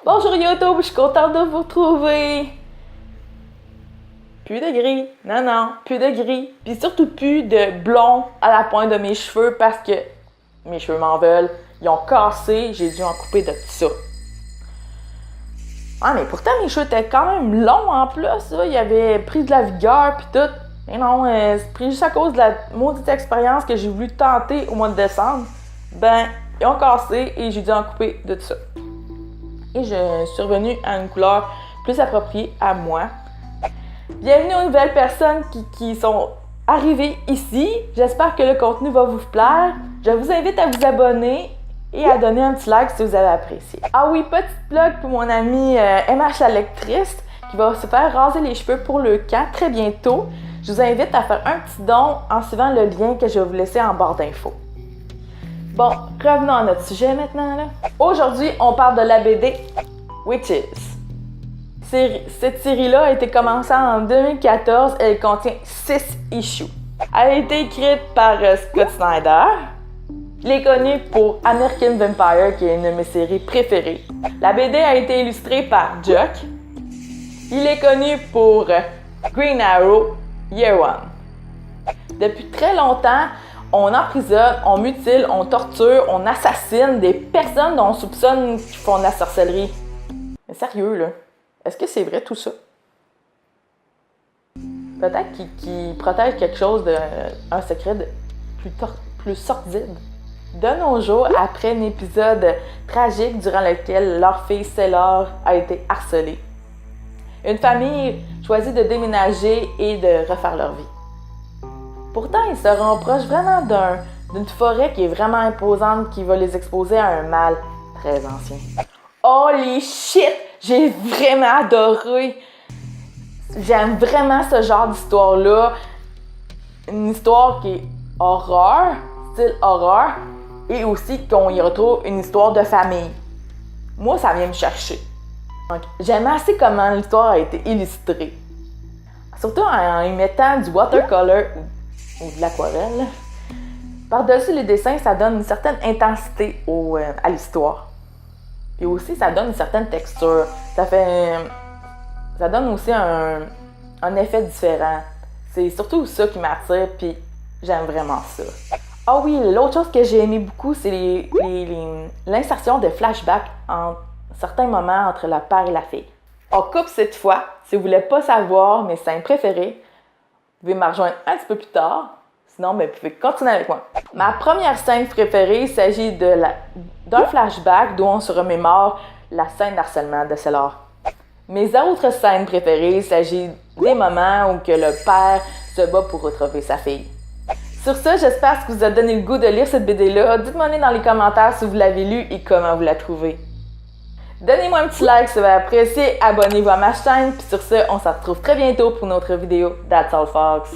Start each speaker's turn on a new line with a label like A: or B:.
A: Bonjour YouTube, je suis contente de vous retrouver. Plus de gris, non, plus de gris. Puis surtout plus de blond à la pointe de mes cheveux parce que mes cheveux m'en veulent. Ils ont cassé, j'ai dû en couper de tout ça. Ah, mais pourtant mes cheveux étaient quand même longs en plus, là. Ils avaient pris de la vigueur puis tout. Mais non, c'est pris juste à cause de la maudite expérience que j'ai voulu tenter au mois de décembre. Ben, ils ont cassé et j'ai dû en couper de tout ça. Et je suis revenue à une couleur plus appropriée à moi. Bienvenue aux nouvelles personnes qui sont arrivées ici. J'espère que le contenu va vous plaire. Je vous invite à vous abonner et à donner un petit like si vous avez apprécié. Ah oui, petite plug pour mon amie MH la lectrice qui va se faire raser les cheveux pour le camp très bientôt. Je vous invite à faire un petit don en suivant le lien que je vais vous laisser en barre d'infos. Bon, revenons à notre sujet maintenant, là. Aujourd'hui, on parle de la BD Witches. Cette série-là a été commencée en 2014 et elle contient 6 issues. Elle a été écrite par Scott Snyder. Il est connu pour American Vampire, qui est une de mes séries préférées. La BD a été illustrée par Chuck. Il est connu pour Green Arrow, Year One. Depuis très longtemps, on emprisonne, on mutile, on torture, on assassine des personnes dont on soupçonne qu'ils font de la sorcellerie. Mais sérieux, là, est-ce que c'est vrai tout ça? Peut-être qu'ils protègent quelque chose un secret plus sordide. De nos jours, après un épisode tragique durant lequel leur fille Sailor a été harcelée, une famille choisit de déménager et de refaire leur vie. Pourtant, ils se rapprochent vraiment d'une forêt qui est vraiment imposante, qui va les exposer à un mal très ancien. Holy shit! J'ai vraiment adoré! J'aime vraiment ce genre d'histoire-là. Une histoire qui est horreur, style horreur, et aussi qu'on y retrouve une histoire de famille. Moi, ça vient me chercher. Donc, j'aime assez comment l'histoire a été illustrée. Surtout en y mettant du watercolor ou de l'aquarelle. Par-dessus les dessins, ça donne une certaine intensité à l'histoire. Et aussi, ça donne une certaine texture. Ça donne aussi un effet différent. C'est surtout ça qui m'attire, puis j'aime vraiment ça. Ah oui, l'autre chose que j'ai aimé beaucoup, c'est l'insertion de flashbacks en certains moments entre le père et la fille. On coupe cette fois. Si vous ne voulez pas savoir mes scènes préférées, vous pouvez me rejoindre un petit peu plus tard. Sinon, vous pouvez continuer avec moi. Ma première scène préférée, il s'agit d'un flashback d'où on se remémore la scène d'harcèlement de Sailor. Mes autres scènes préférées, il s'agit des moments où que le père se bat pour retrouver sa fille. Sur ce, j'espère que ça vous a donné le goût de lire cette BD-là. Dites-moi dans les commentaires si vous l'avez lue et comment vous la trouvez. Donnez-moi un petit like si vous avez apprécié, abonnez-vous à ma chaîne, puis sur ce, on se retrouve très bientôt pour une autre vidéo. That's all, folks!